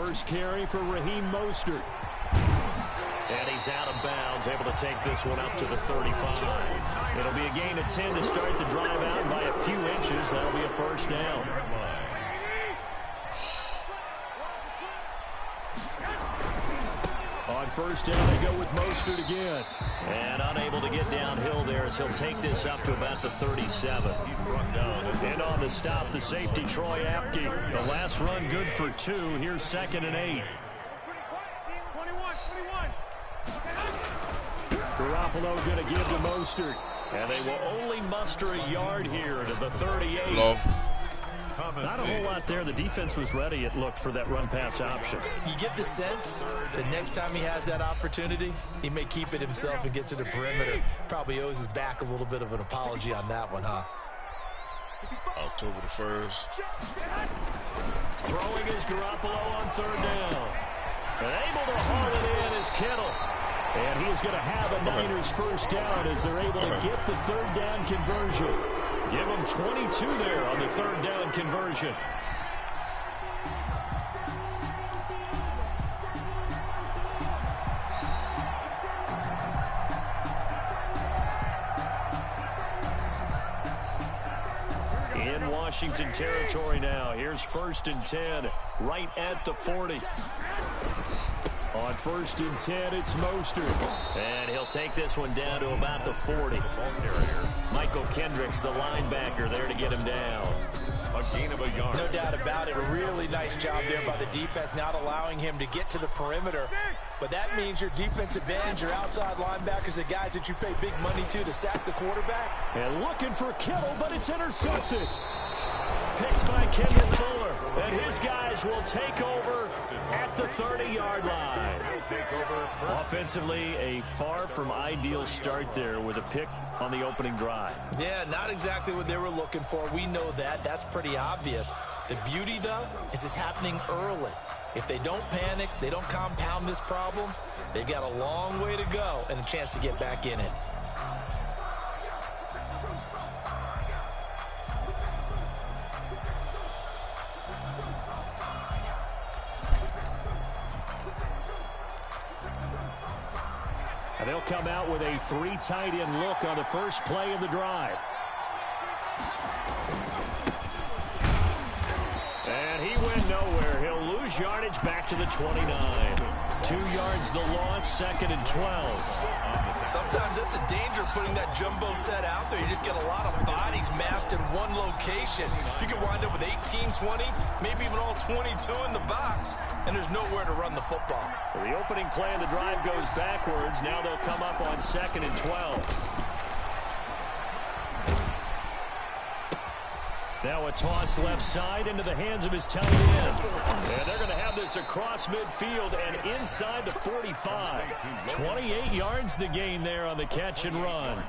First carry for Raheem Mostert. And he's out of bounds, able to take this one up to the 35. It'll be a gain of 10 to start the drive out by a few inches. That'll be a first down. On first down, they go with Mostert again. And unable to get downhill there as he'll take this up to about the 37. He's brought down. And on the stop, the safety, Troy Apke. The last run good for 2. Here's 2nd and 8. Garoppolo going to give to Mostert. And they will only muster a yard here to the 38. Low. Not a whole lot there. The defense was ready, it looked, for that run-pass option. You get the sense that next time he has that opportunity, he may keep it himself and get to the perimeter. Probably owes his back a little bit of an apology on that one, huh? October the 1st. Throwing is Garoppolo on 3rd down. And able to haul it in is Kittle. And he is going to have a Niners first down as they're able to get the 3rd down conversion. Give them 22 there on the 3rd down conversion. In Washington territory now. Here's 1st and 10, right at the 40. On 1st and 10, it's Mostert. And he'll take this one down to about the 40. Michael Kendricks, the linebacker, there to get him down. A gain of a yard. No doubt about it. A really nice job there by the defense, not allowing him to get to the perimeter. But that means your defensive ends, your outside linebackers, the guys that you pay big money to sack the quarterback. And looking for Kittle, but it's intercepted. Picked by Kendall Fuller. And his guys will take over at the 30-yard line. Offensively, a far from ideal start there with a pick on the opening drive. Yeah, not exactly what they were looking for. We know that. That's pretty obvious. The beauty, though, is it's happening early. If they don't panic, they don't compound this problem, they've got a long way to go and a chance to get back in it. And they'll come out with a 3 tight end look on the first play of the drive. And he went nowhere. He'll lose yardage back to the 29. 2 yards the loss, 2nd and 12. Sometimes that's a danger putting that jumbo set out there. You just get a lot of bodies massed in one location. You could wind up with 18, 20, maybe even all 22 in the box, and there's nowhere to run the football. So the opening play of the drive goes backwards. Now they'll come up on 2nd and 12. Now a toss left side into the hands of his tight end. And they're going to have this across midfield and inside the 45. 28 yards the gain there on the catch and run.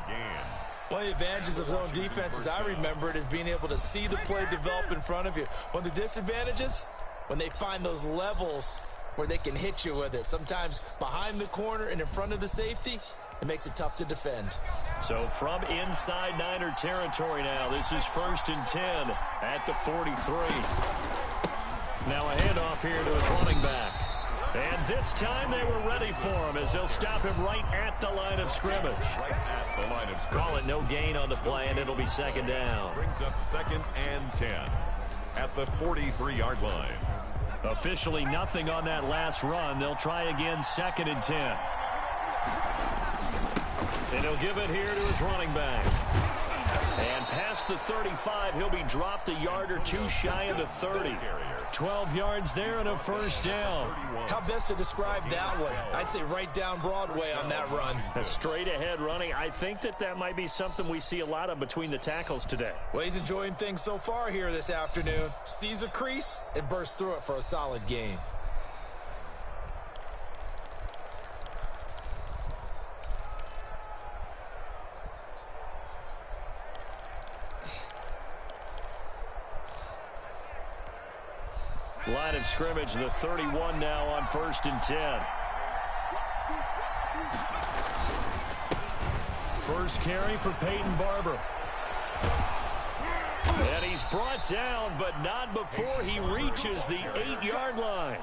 One of the advantages of zone defense, as I remember it, is being able to see the play develop in front of you. One of the disadvantages, when they find those levels where they can hit you with it. Sometimes behind the corner and in front of the safety, it makes it tough to defend. So from inside Niner territory now, this is 1st and 10 at the 43. Now a handoff here to his running back. And this time they were ready for him as they'll stop him right at the line of scrimmage. Call it no gain on the play, and it'll be 2nd down. Brings up 2nd and 10 at the 43-yard line. Officially nothing on that last run. They'll try again, 2nd and 10. And he'll give it here to his running back. And past the 35, he'll be dropped a yard or two shy of the 30. 12 yards there and a first down. How best to describe that one? I'd say right down Broadway on that run. A straight ahead running. I think that might be something we see a lot of between the tackles today. Well, he's enjoying things so far here this afternoon. Sees a crease and bursts through it for a solid gain. Line of scrimmage, the 31 now on 1st and 10. First carry for Peyton Barber. And he's He's brought down, but not before he reaches the 8-yard line.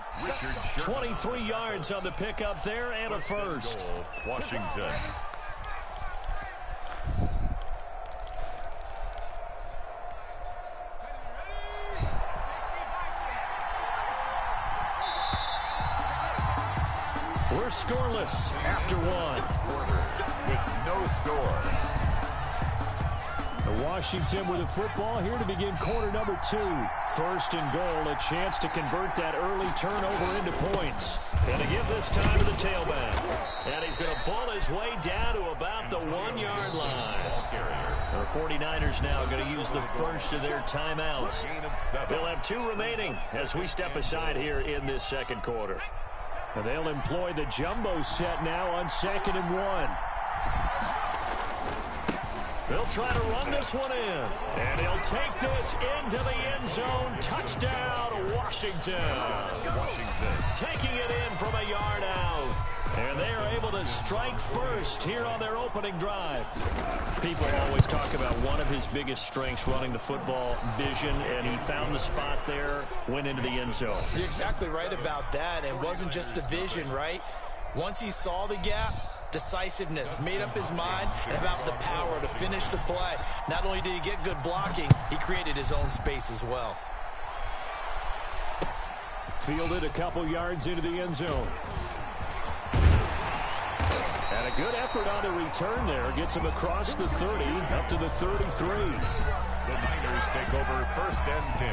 23 yards on the pickup there and a first. Washington. We're scoreless after one. With no score. Washington with the football here to begin quarter number 2. First and goal, a chance to convert that early turnover into points. And to give this time to the tailback. And he's going to ball his way down to about the 1-yard line. The 49ers now going to use the first of their timeouts. They'll have 2 remaining as we step aside here in this second quarter. And they'll employ the jumbo set now on 2nd and 1. They'll try to run this one in. And he'll take this into the end zone. Touchdown, Washington. Taking it in from a yard out. And they are able to strike first here on their opening drive. People always talk about one of his biggest strengths running the football, vision, and he found the spot there, went into the end zone. You're exactly right about that. It wasn't just the vision, right? Once he saw the gap, decisiveness, made up his mind, and about the power to finish the play. Not only did he get good blocking, he created his own space as well. Fielded a couple yards into the end zone. And a good effort on the return there. Gets him across the 30, up to the 33. The Niners take over 1st and 10.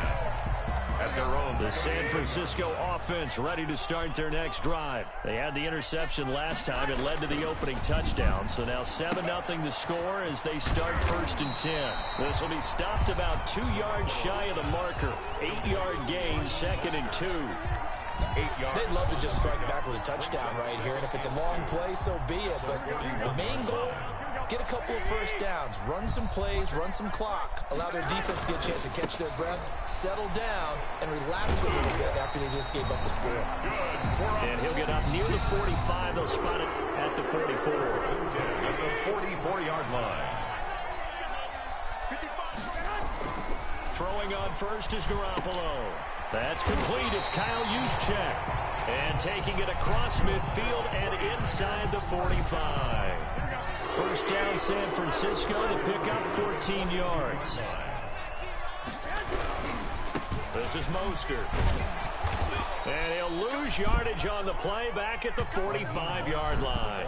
At their own. The San Francisco offense ready to start their next drive. They had the interception last time. It led to the opening touchdown. So now 7-0 the score as they start 1st and 10. This will be stopped about 2 yards shy of the marker. 8-yard gain, 2nd and 2. They'd love to just strike back with a touchdown right here. And if it's a long play, so be it. But the main goal, get a couple of first downs, run some plays, run some clock, allow their defense to get a chance to catch their breath, settle down, and relax a little bit after they just gave up the score. And he'll get up near the 45. They'll spot it at the 44. At the 44-yard line. Throwing on first is Garoppolo. That's complete. It's Kyle Juszczyk. And taking it across midfield and inside the 45. First down, San Francisco to pick up 14 yards. This is Mostert. And he'll lose yardage on the play back at the 45-yard line.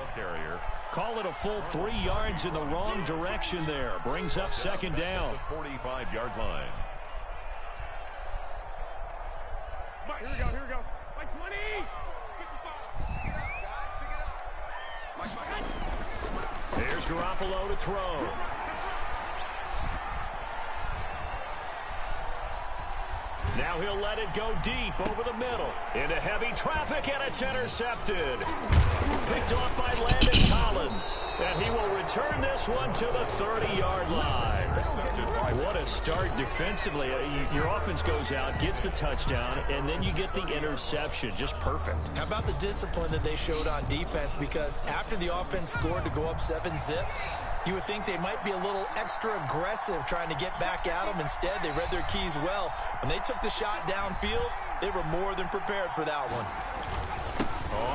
Call it a full 3 yards in the wrong direction there. Brings up 2nd down. 45-yard line. Here we go. Like 20. There's Garoppolo to throw. Now he'll let it go deep over the middle. Into heavy traffic, and it's intercepted. Picked off by Landon Collins. And he will return this one to the 30-yard line. What a start defensively. Your offense goes out, gets the touchdown, and then you get the interception. Just perfect. How about the discipline that they showed on defense? Because after the offense scored to go up 7-zip, you would think they might be a little extra aggressive trying to get back at them. Instead, they read their keys well. When they took the shot downfield, they were more than prepared for that one.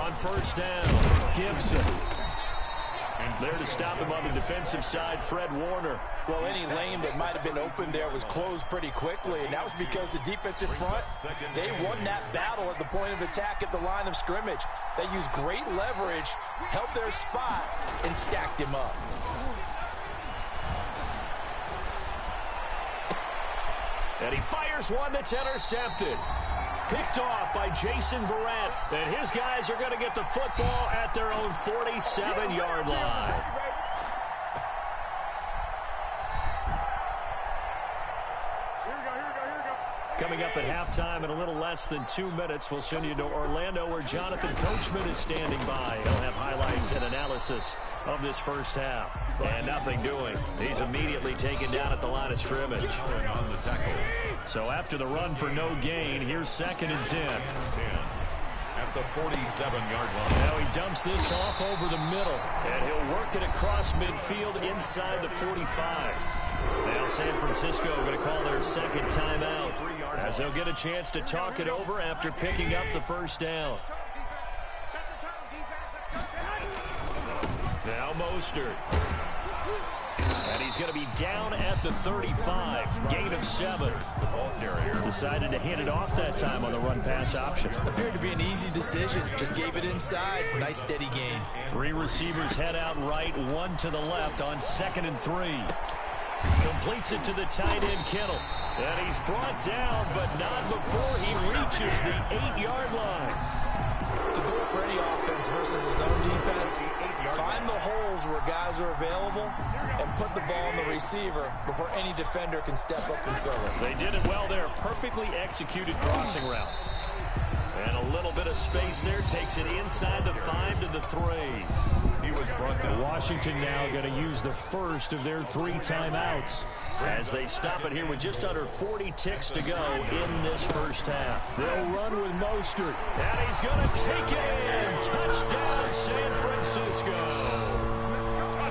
On first down, Gibson. And there to stop him on the defensive side, Fred Warner. Well, any lane that might have been open there was closed pretty quickly, and that was because the defensive front, they won that battle at the point of attack at the line of scrimmage. They used great leverage, held their spot, and stacked him up. And he fires one that's intercepted. Picked off by Jason Verrett. And his guys are going to get the football at their own 47-yard line. Coming up at halftime in a little less than 2 minutes, we'll send you to Orlando where Jonathan Coachman is standing by. He'll have highlights and analysis of this first half. And nothing doing. He's immediately taken down at the line of scrimmage. On the tackle. So after the run for no gain, here's 2nd and 10. At the 47-yard line. Now he dumps this off over the middle. And he'll work it across midfield inside the 45. They'll San Francisco going to call their second timeout as they'll get a chance to talk it over after picking up the first down. Now Mostert. And he's going to be down at the 35. Gain of 7. Decided to hand it off that time on the run-pass option. Appeared to be an easy decision. Just gave it inside. Nice steady gain. 3 receivers head out right, 1 to the left on 2nd and 3. Completes it to the tight end, Kittle. And he's brought down, but not before he reaches the 8-yard line. The goal for any offense versus his own defense, find the holes where guys are available and put the ball on the receiver before any defender can step up and fill it. They did it well there. Perfectly executed crossing route. And a little bit of space there. Takes it inside the 5 to the 3. He was brought down. Washington now going to use the first of their 3 timeouts as they stop it here with just under 40 ticks to go in this first half. They'll run with Mostert, and he's going to take it in. Touchdown, San Francisco.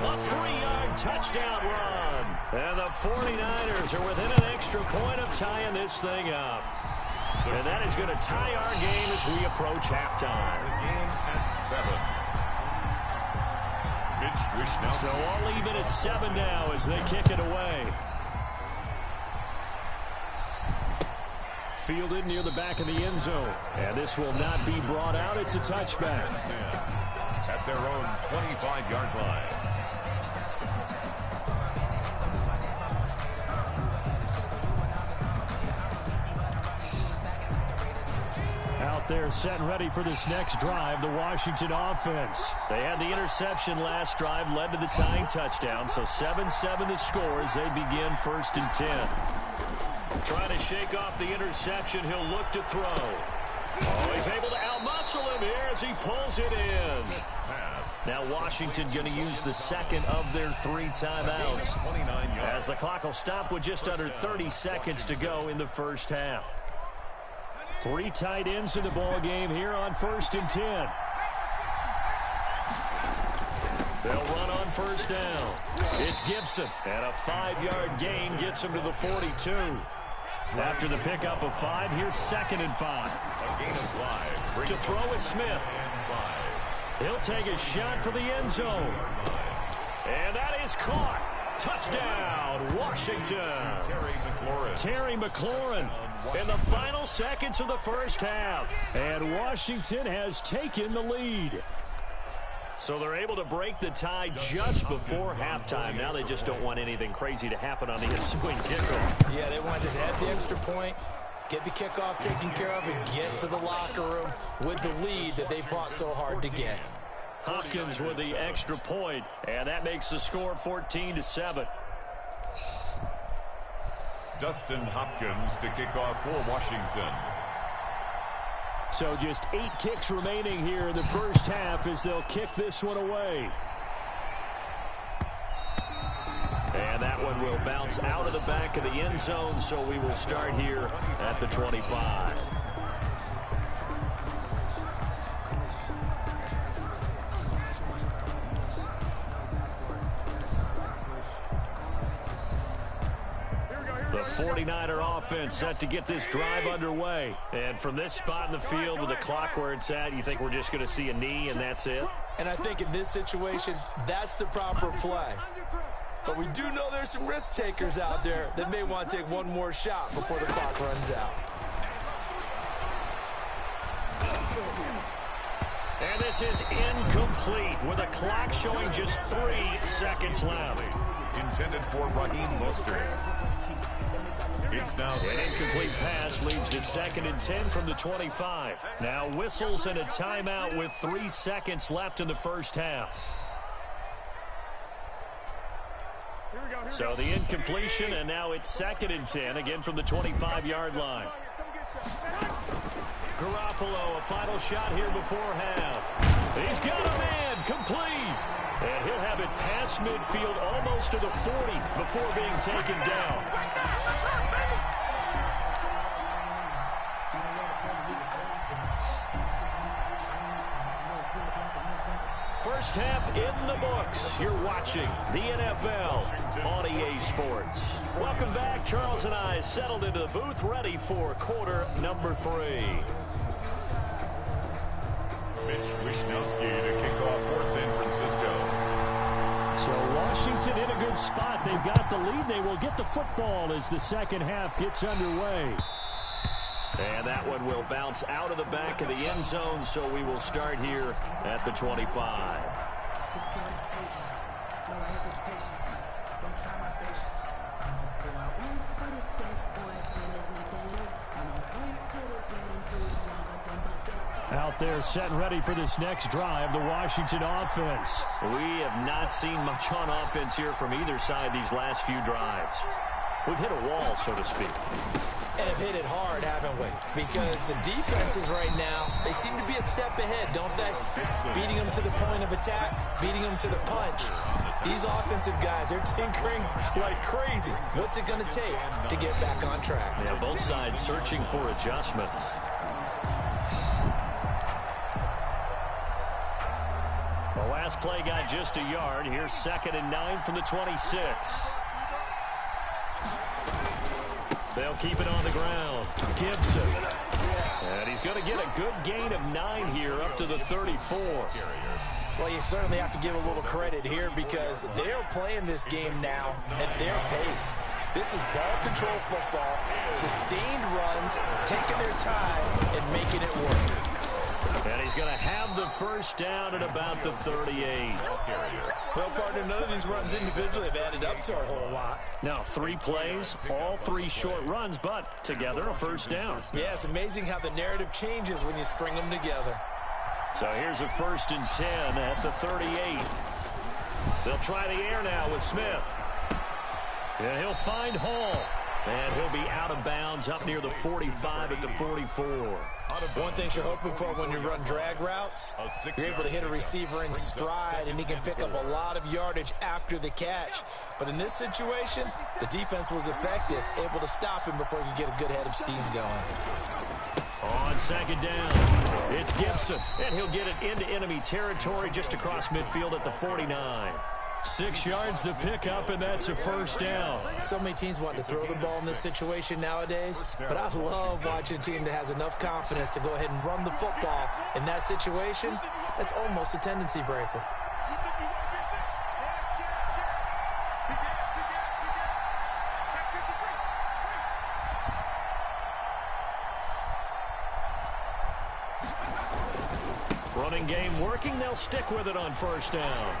A 3-yard touchdown run. And the 49ers are within an extra point of tying this thing up. And that is going to tie our game as we approach halftime. The game at 7. So all even at 7 now as they kick it away. Fielded near the back of the end zone. And this will not be brought out. It's a touchback. At their own 25-yard line. Out there set and ready for this next drive, the Washington offense. They had the interception last drive, led to the tying touchdown. So 7-7 the score as they begin 1st and 10. Trying to shake off the interception. He'll look to throw. Oh, he's able to outmuscle him here as he pulls it in. Now Washington going to use the second of their 3 timeouts as the clock will stop with just under 30 seconds to go in the first half. 3 tight ends in the ball game here on 1st and 10. They'll run on first down. It's Gibson, and a 5-yard gain gets him to the 42. After the pickup of 5, here's 2nd and 5. A gain of 5. To throw is Smith. He'll take a shot for the end zone. And that is caught. Touchdown, Washington. Terry McLaurin in the final seconds of the first half. And Washington has taken the lead. So they're able to break the tie just before halftime. Now they just don't want anything crazy to happen on the ensuing kickoff. Yeah, they want to just add the extra point, get the kickoff taken care of, and get to the locker room with the lead that they fought so hard to get. Hopkins with the extra point, and that makes the score 14-7. Dustin Hopkins to kick off for Washington. So just 8 ticks remaining here in the first half as they'll kick this one away. And that one will bounce out of the back of the end zone, so we will start here at the 25. The 49er offense set to get this drive underway. And from this spot in the field with the clock where it's at, you think we're just going to see a knee and that's it? And I think in this situation, that's the proper play. But we do know there's some risk takers out there that may want to take one more shot before the clock runs out. And this is incomplete with a clock showing just 3 seconds left. Intended for Raheem Mostert. It's now an incomplete pass leads to 2nd and 10 from the 25. Now whistles and a timeout with 3 seconds left in the first half. So the incompletion, and now it's 2nd and 10, again from the 25-yard line. Garoppolo, a final shot here before half. He's got a man, complete. And he'll have it past midfield almost to the 40 before being taken down. First half in the books. You're watching the NFL on EA Sports. Welcome back. Charles and I settled into the booth, ready for quarter number 3. Mitch Wishnowsky to kick off for San Francisco. So Washington in a good spot. They've got the lead. They will get the football as the second half gets underway. And that one will bounce out of the back of the end zone, so we will start here at the 25. Out there set and ready for this next drive, the Washington offense. We have not seen much on offense here from either side these last few drives. We've hit a wall, so to speak. And have hit it hard, haven't we? Because the defenses right now, they seem to be a step ahead, don't they? Beating them to the point of attack, beating them to the punch. These offensive guys, they're tinkering like crazy. What's it going to take to get back on track? Yeah, both sides searching for adjustments. The last play got just a yard. Here's 2nd and 9 from the 26. They'll keep it on the ground. Gibson. And he's going to get a good gain of 9 here up to the 34. Well, you certainly have to give a little credit here because they're playing this game now at their pace. This is ball control football, sustained runs, taking their time and making it work. And he's going to have the first down at about the 38. Well, partner, none of these runs individually have added up to a whole lot. Now 3 plays, all 3 short runs, but together a first down. Yeah, it's amazing how the narrative changes when you string them together. So here's a 1st and 10 at the 38. They'll try the air now with Smith. And he'll find Hall. And he'll be out of bounds up near the 45 at the 44. One thing you're hoping for when you run drag routes, you're able to hit a receiver in stride, and he can pick up a lot of yardage after the catch. But in this situation, the defense was effective, able to stop him before he could get a good head of steam going. On 2nd down, it's Gibson, and he'll get it into enemy territory just across midfield at the 49. 6 yards the pickup, and that's a first down. So many teams want to throw the ball in this situation nowadays, but I love watching a team that has enough confidence to go ahead and run the football. In that situation, that's almost a tendency breaker. Running game working. They'll stick with it on first down.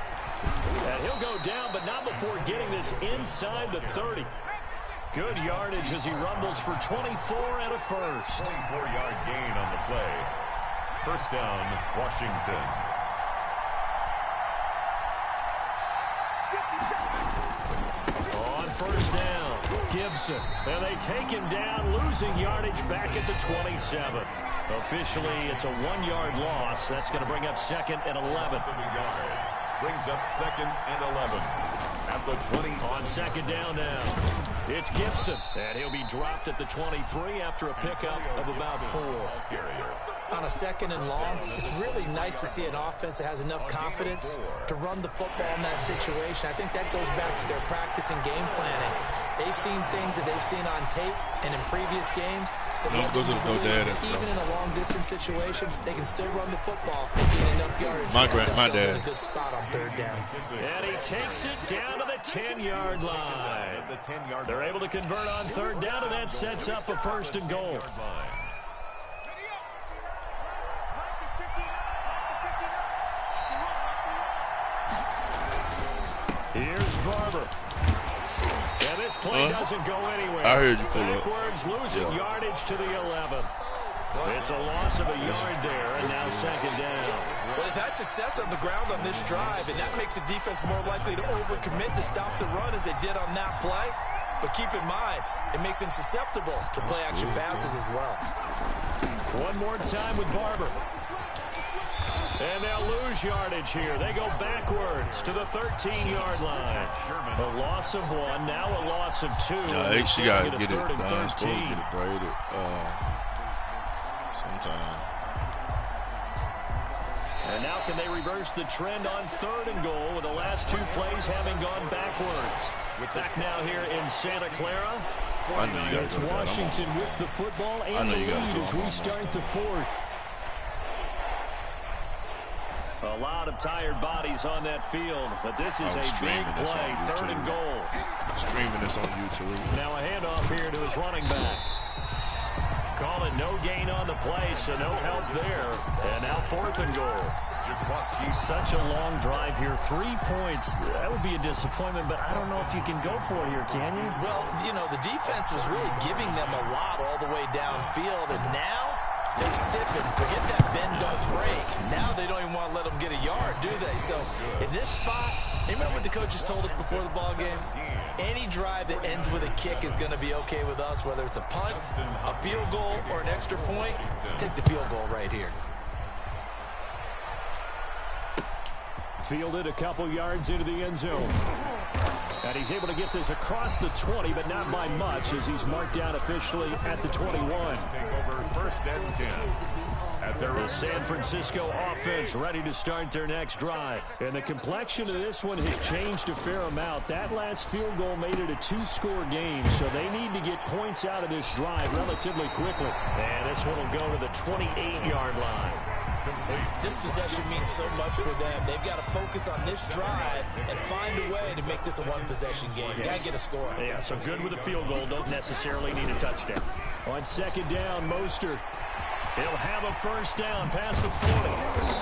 And he'll go down, but not before getting this inside the 30. Good yardage as he rumbles for 24 and a first. 24-yard gain on the play. First down, Washington. On first down, Gibson. And they take him down, losing yardage back at the 27. Officially, it's a 1-yard loss. That's going to bring up 2nd and 11. Brings up 2nd and 11 at the 20. On 2nd down now, it's Gibson, and he'll be dropped at the 23 after a pickup of about 4. On a 2nd and long, it's really nice to see an offense that has enough confidence to run the football in that situation. I think that goes back to their practice and game planning. They've seen things that they've seen on tape and in previous games. Don't go to the go-dad. Even in a long-distance situation, they can still run the football and gain enough yardage. My dad. In a good spot on 3rd down. And he takes it down to the 10-yard line. They're able to convert on 3rd down, and that sets up a 1st and goal. Here's Barber. And this play doesn't go anywhere. I heard you pull up. Backwards, losing yardage to the 11. It's a loss of a yard there, and now 2nd down. Well, they've had success on the ground on this drive, and that makes the defense more likely to overcommit to stop the run as they did on that play. But keep in mind, it makes them susceptible to play-action passes as well. One more time with Barber. And they'll lose yardage here. They go backwards to the 13-yard line. A loss of 1, now a loss of 2. Yeah, she got to get it. Supposed to get it braided sometime. And now can they reverse the trend on 3rd and goal with the last 2 plays having gone backwards? Back now here in Santa Clara. I know you got It's to go Washington with the football and the lead as we start the 4th. A lot of tired bodies on that field, but this is a big play. 3rd and goal. Streaming this on YouTube. Now a handoff here to his running back. Call it no gain on the play, so no help there. And now 4th and goal. Such a long drive here. 3 points. That would be a disappointment, but I don't know if you can go for it here, can you? Well, you know, the defense was really giving them a lot all the way downfield, and now they stiffen. Forget that bend, don't break. Now they don't even want to let them get a yard, do they? So in this spot, remember what the coaches told us before the ball game? Any drive that ends with a kick is going to be okay with us, whether it's a punt, a field goal, or an extra point. Take the field goal right here. Fielded a couple yards into the end zone. And he's able to get this across the 20, but not by much, as he's marked down officially at the 21. Take over 1st and 10. The San Francisco offense ready to start their next drive. And the complexion of this one has changed a fair amount. That last field goal made it a 2-score game, so they need to get points out of this drive relatively quickly. And this one will go to the 28-yard line. This possession means so much for them. They've got to focus on this drive and find a way to make this a one-possession game. Got to get a score. Yeah, so good with a field goal. Don't necessarily need a touchdown. On 2nd down, Mostert. He'll have a 1st down past the 40.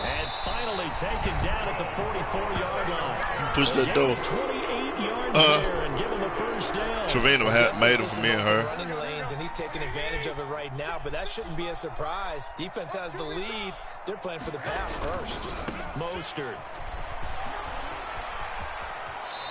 And finally taken down at the 44-yard line. Push that door. 28 yards there and give him the 1st down. Trevino had made him for me and her. Running lanes, and he's taking advantage of it right now, but that shouldn't be a surprise. Defense has the lead. They're playing for the pass first. Mostert.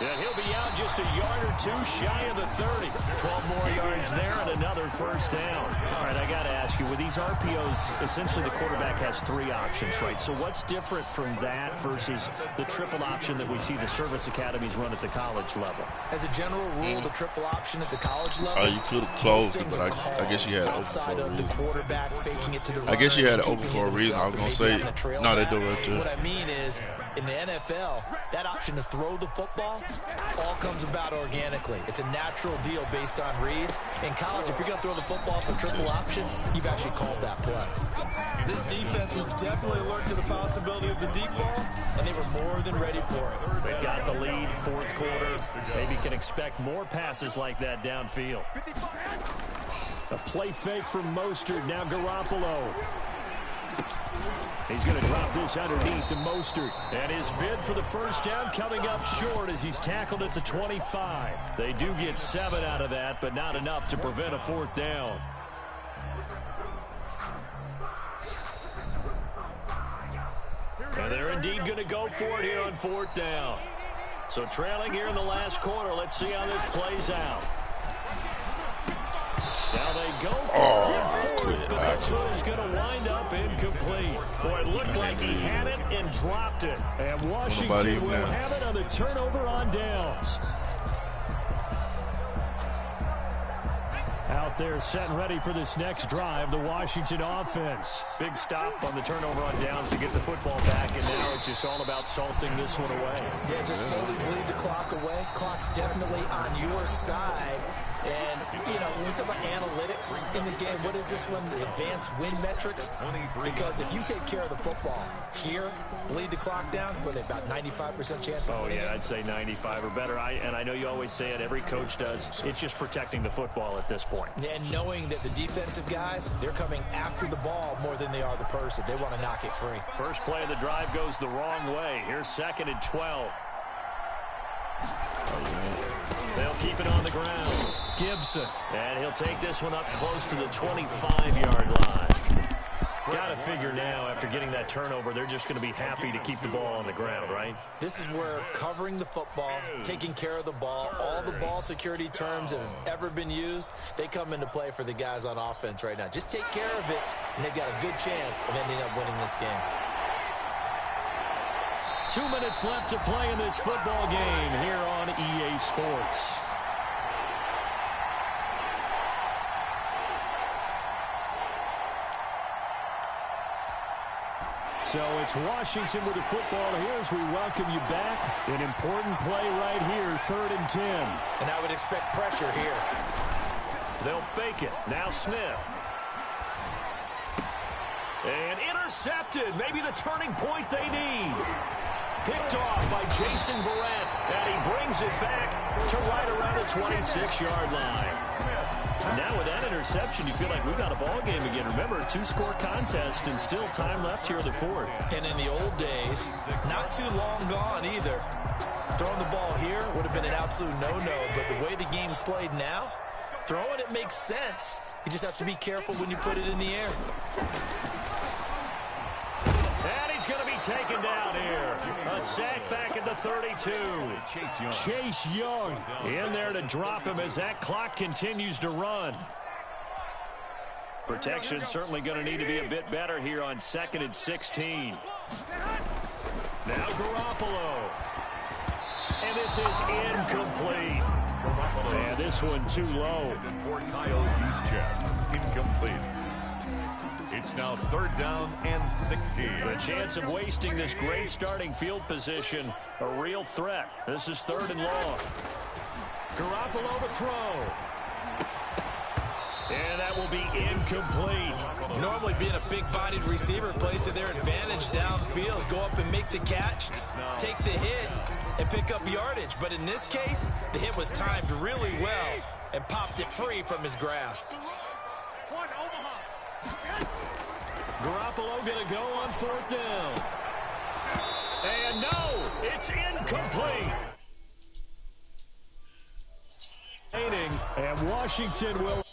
And he'll be out just a yard or 2 shy of the 30. 12 more yards there and another 1st down. All right, I got to ask you, with these RPOs, essentially the quarterback has 3 options, right? So what's different from that versus the triple option that we see the service academies run at the college level? As a general rule, the triple option at the college level. Oh, you could have closed it, but I guess you had it open for a reason. Quarterback faking it to the I guess you had it open for a reason. I was going to say, no, they do it too. What I mean is, in the NFL, that option to throw the football all comes about organically. It's a natural deal based on reads. In college, if you're going to throw the football for triple option, you've actually called that play. This defense was definitely alert to the possibility of the deep ball, and they were more than ready for it. They've got the lead, 4th quarter. Maybe can expect more passes like that downfield. A play fake from Mostert. Now Garoppolo. He's going to drop this underneath to Mostert. And his bid for the 1st down coming up short as he's tackled at the 25. They do get 7 out of that, but not enough to prevent a 4th down. And they're indeed going to go for it here on 4th down. So trailing here in the last quarter. Let's see how this plays out. Now they go for it, but this one is going to wind up incomplete. Boy, it looked like he had it and dropped it. And Washington will have it on the turnover on downs. Out there set and ready for this next drive, the Washington offense. Big stop on the turnover on downs to get the football back, and now it's just all about salting this one away. Yeah, just slowly bleed the clock away. Clock's definitely on your side. And, you know, when we talk about analytics in the game, what is this one? The advanced win metrics? Because if you take care of the football here, bleed the clock down, with about 95% chance of winning. Oh, yeah, I'd say 95 or better. And I know you always say it, every coach does. It's just protecting the football at this point. And knowing that the defensive guys, they're coming after the ball more than they are the person. They want to knock it free. First play of the drive goes the wrong way. Here's 2nd and 12. They'll keep it on the ground. Gibson. And he'll take this one up close to the 25-yard line. Got to figure now, after getting that turnover, they're just going to be happy to keep the ball on the ground, right? This is where covering the football, taking care of the ball, all the ball security terms that have ever been used, they come into play for the guys on offense right now. Just take care of it, and they've got a good chance of ending up winning this game. 2 minutes left to play in this football game here on EA Sports. So it's Washington with the football here as we welcome you back. An important play right here, 3rd and 10. And I would expect pressure here. They'll fake it. Now Smith. And intercepted. Maybe the turning point they need. Picked off by Jason Verrett. And he brings it back to right around the 26-yard line. Now with that interception, you feel like we've got a ball game again. Remember, a 2-score contest and still time left here in the 4th. And in the old days, not too long gone either. Throwing the ball here would have been an absolute no-no. But the way the game's played now, throwing it makes sense. You just have to be careful when you put it in the air. And he's going to be taken down here. A sack back at the 32. Chase Young in there to drop him as that clock continues to run. Protection certainly going to need to be a bit better here on 2nd and 16. Now Garoppolo. And this is incomplete. And this one too low. For Kyle Juszczyk, incomplete. It's now 3rd down and 16. The chance of wasting this great starting field position, a real threat. This is 3rd and long. Garoppolo to throw. And that will be incomplete. Normally being a big-bodied receiver plays to their advantage downfield. Go up and make the catch, take the hit, and pick up yardage. But in this case, the hit was timed really well and popped it free from his grasp. Garoppolo going to go on 4th down. And no, it's incomplete. And Washington will...